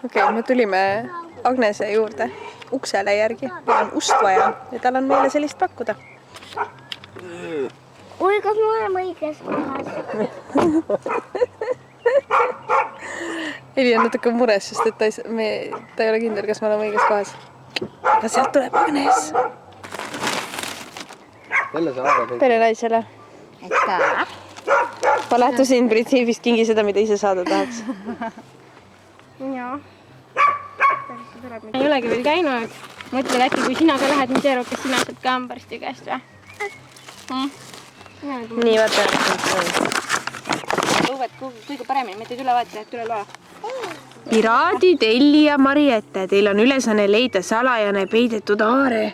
Okei, me tulime Agnese juurde uksele järgi. Meil on ust vaja ja tal on meile sellist pakkuda. Oi, kas me oleme õiges kohas? Eli on natuke mures, sest et ta ei ole kindel, kas me oleme õiges kohas. Aga sealt tuleb Agnes. Tere naisele. Ma lähtusin printsiibist kingi seda, mida ise saada tahaks. Jaa. Ei olegi veel käinud. Mõtled äkki, kui sina ka lähed nüüd Eero, kas sina saad ka hambarsti käest või? Nii, vaata. Õued kõige paremini, mitte tule vaata, et tule loa. Piraadid Elli ja Mariette, teil on ülesanne leida salajane peidetud aare.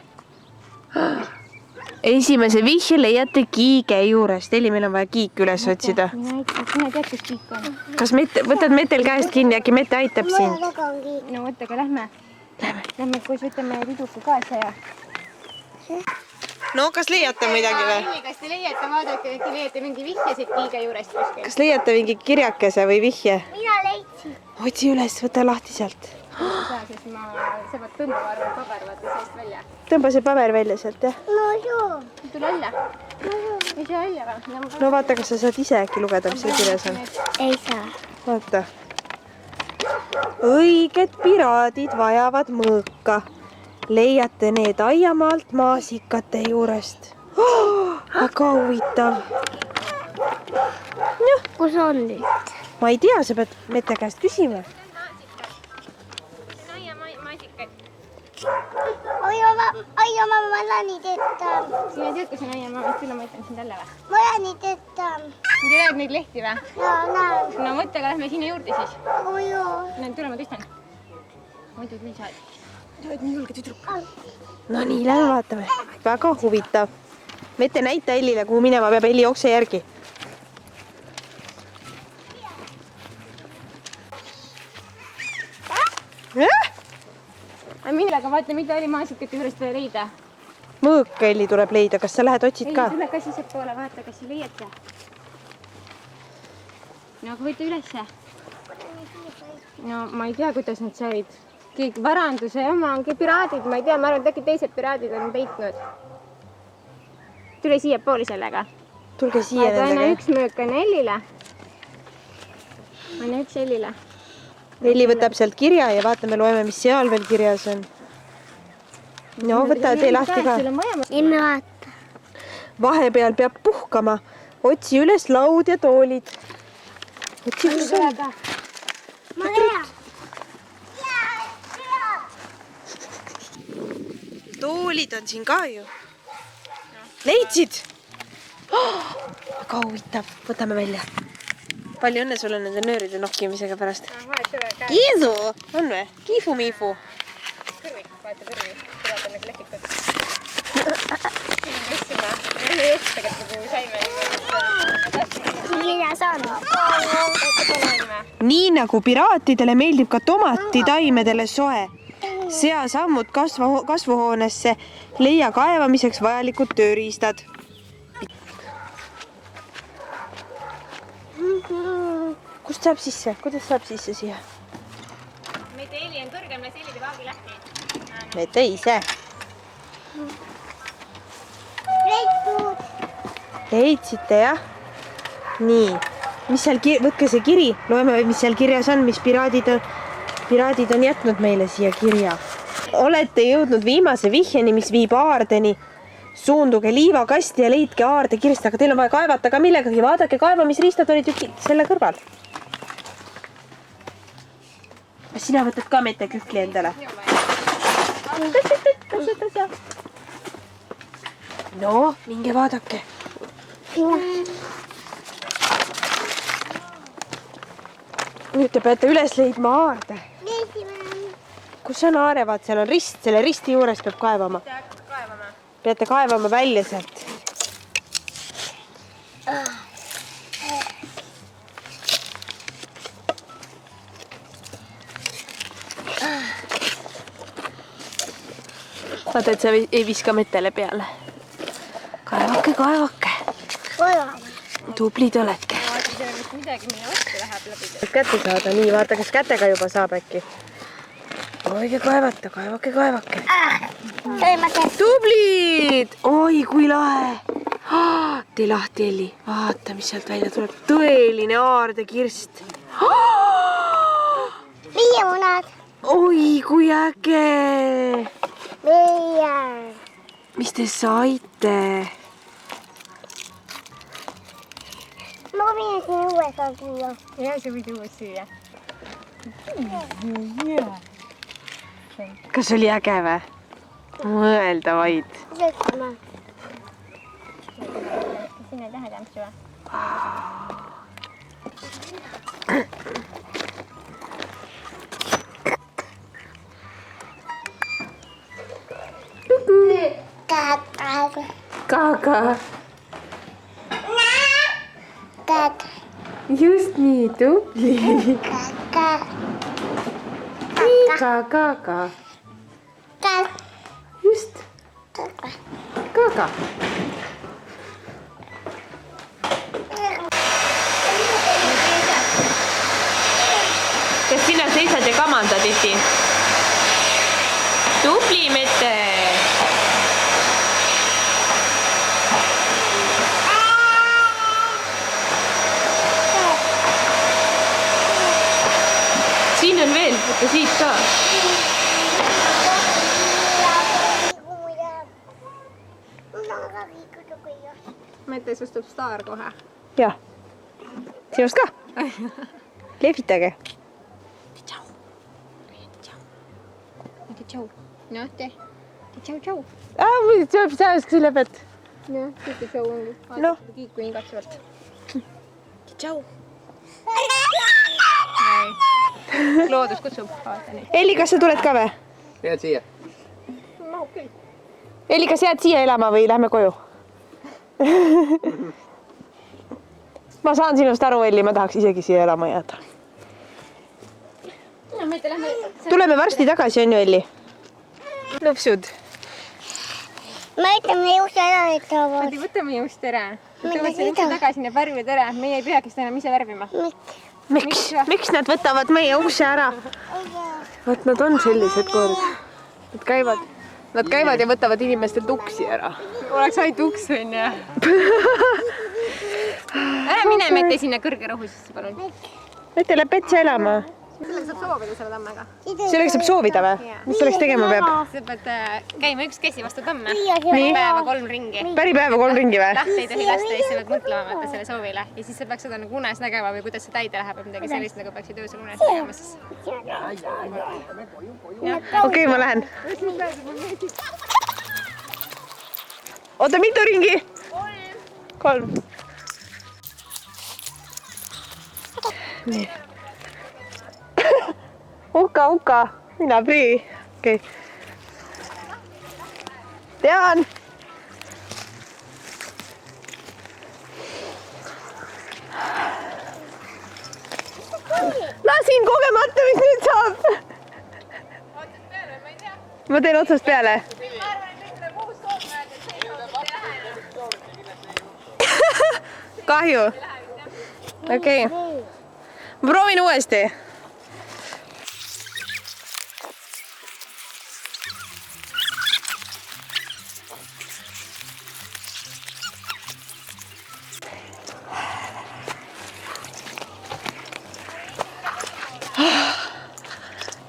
Esimese vihje leiate kiige juurest. Elli, meil on vaja kiik üles otsida. Sina tead, kus kiik on? Kas võtad Metel käest kinni, äkki Mette aitab sind? No võtta, aga lähme. Lähme koos võtame riduku kaasa ja... No, kas leiate midagi või? Elli, kas te leiate, vaadake, äkki leiate mingi vihje siit kiige juurest kuskil? Kas leiate mingi kirjakese või vihje? Mina leidsin. Otsi üles, võta lahti sealt. Sa pead tõmbama paber vaata seest välja. Tõmba see paber välja sealt, jah? No joo. Tule välja. Ei saa välja või? No vaata, kas sa saad ise äkki lugeda, mis seal kirjas on. Ei saa. Vaata. Õiged piraadid vajavad mõõka. Leiate need aiamaalt maasikate juurest. Väga huvitav. Kus on nüüd? Ma ei tea, sa pead Mette käest küsima. Oi, oma malani tööta. Sina tead, kus on aiamaa, küll ma ütlen sind jälle või? Malani tööta. Sa näed neid lehti või? Ja, näen. No mõtle, aga lähme sinna juurde siis. Oi, joo. Tule, ma tõstan. Muidu küll saad. Sa oled nii julge tüdruk. No nii, lähme vaatame. Väga huvitav. Mette, näita Ellile, kuhu minema peab. Elli, jookse järgi. Millega vaata, mida oli maasikate juurest vaja leida? Mõõk Elli tuleb leida. Kas sa lähed otsid ka? Tule ka sissepoole poole, vaata, kas sa leiad. No aga võita ülesse. No ma ei tea, kuidas nad said. Varanduse oma ongi piraadid. Ma ei tea, ma arvan, et äkki teised piraadid on peitnud. Tule siia pooli sellega. Tulge siia Aga nendega. anna üks mõõk on Ellile. Anna üks Ellile. Elli võtab sealt kirja ja vaatame, loeme, mis seal veel kirjas on. No, võta, tee lahti ka. Emme vaata. Vahepeal peab puhkama. Otsi üles laud ja toolid. Otsi, kus on? Ma tean. Toolid on siin ka ju. Leidsid? Väga huvitav. Võtame välja. Palju õnne sulle nende nööride nokkimisega pärast. Kiisu! On või? Kiifu-miifu. Kõrvi, vaata kõrvi. Tulevad nagu lehtikud. Mina saan. Nii nagu piraatidele meeldib ka tomatitaimedele soe. Sea sammud kasvuhoonesse, leia kaevamiseks vajalikud tööriistad. Kust saab sisse? Kuidas saab sisse siia? Mete Elli on kõrgem, las Elli teeb aagi lahti. Mete ise. Leidnud. Leidsite, jah? Nii. Mis seal võtke see kiri. Loeme, mis seal kirjas on, mis piraadid on jätnud meile siia kirja. Olete jõudnud viimase vihjeni, mis viib aardeni. Suunduge liivakasti ja leidke aarde kirst, aga teil on vaja kaevata ka millegagi. Vaadake, kaevamisriistad olid ju selle kõrval. Sina võtad ka Mette kükli endale. No, minge vaadake. Nüüd te peate üles leidma aarde. Kus on aare? Vaat, seal on rist. Selle risti juures peab kaevama. Peate kaevama välja sealt. Vaata, et sa ei viska Metele peale. Kaevake, kaevake. Tublid olete. Vaata, seal on vist midagi, mille otsa läheb läbi. Kätte saada, nii, vaata, kas kätega juba saab äkki. proovige kaevata, kaevake. ma teen. Tublid! Oi, kui lahe! Tee lahti, Elli. Vaata, mis sealt välja tuleb. Tõeline aardekirst. Viie munad. Oi, kui äge! Viie. Mis te saite? Ma võin siin uues süüa. Ja sa võid uus süüa. Kas oli äge või? Mõelda vaid. Sõitame. Sinna ei taha tämpsu või? Kaka. Just nii, tubli. Kaka. Just. Kaka. Kas sina seisad ja kamandad, Iti? Tubli, Mette! Siin on veel, võtta siit ka. Mette sustub staar kohe. Jah. Sinust ka? Lehvitage. Tšau. Noh, tee. Tšau. Tuleb sääsk selle pealt. Jah, tüütu tšau ongi. Noh. Kiiku igatsevalt. Tšau. Loodus kutsub. Vaata nii. Elli, kas sa tuled ka või? Jääd siia? Mahub küll. Elli, kas jääd siia elama või lähme koju? Ma saan sinust aru, Elli, ma tahaks isegi siia elama jääda. No, Mette, lähme. Tuleme varsti tagasi, on ju, Elli? Lupsud. Ma ütlen, me just ära ütlevad. Matti, võtame just ära. Mida Võtame selle seda? tagasi, need värvid ära. Meie ei peagi seda enam ise värvima. Miks nad võtavad meie ukse ära? Vaat nad on sellised kord. Nad käivad ja võtavad inimestelt uksi ära. Oleks ainult uks, on ju. Ära mine, Mette, sinna kõrge rohu sisse, palun. Mette läheb petsa elama. Sellega saab soovida selle tammega. Sellega saab soovida või? Mis selleks tegema peab? Sa pead käima üks käsi vastu tamme. Nii. Päeva 3 ringi. Päripäeva 3 ringi või? Lahti ei tohi lasta ja siis sa pead mõtlema vaata selle soovile. Ja siis sa peaks seda nagu unes nägema või kuidas see täide läheb või midagi sellist, nagu peaksid öösel unes nägema siis. Okei, ma lähen. Oota, mitu ringi? 3. Nii. Uka, mina prii. Okei. Tean. Lasin kogemata, mis nüüd saab. Ma teen otsast peale. Kahju. Okei. Ma proovin uuesti.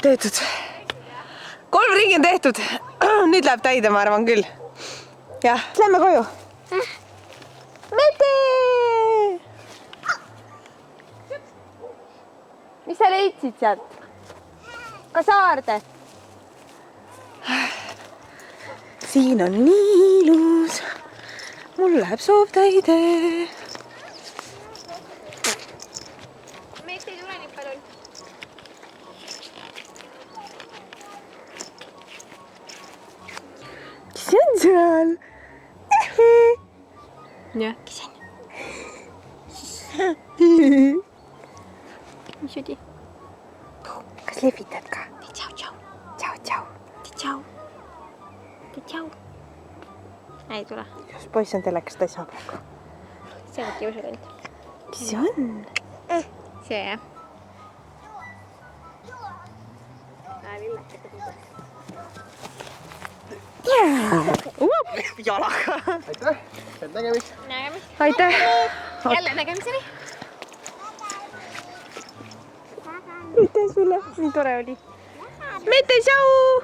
Tehtud. 3 ringi on tehtud. Nüüd läheb täide, ma arvan küll. Jah, lähme koju. Mette! Mis sa leidsid sealt? Ka saarde? Siin on nii ilus. Mul läheb soov täide. Mette, tule nüüd palun. Kes on seal? Jah, kes on? Mis oli? Kas lehvitad ka? Tšau. Tšau. Tšau. Ei tule. Kas poiss on telekast, ta ei saa praegu. See on kiusatund. Kes see on? See jah. lilletega tuua. Jalaga. aitäh, head nägemist. Nägemist. Aitäh. Jälle nägemiseni. Aitäh sulle, nii tore oli. Mette, tšau!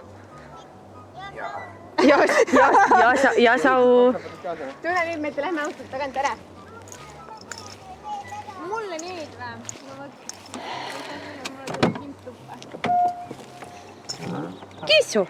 Ja tšau! Tule nüüd, Mette, lähme autolt tagant ära. Mulle nüüd või? No vot. Mulle tuleb kimp tuppa. Kissu!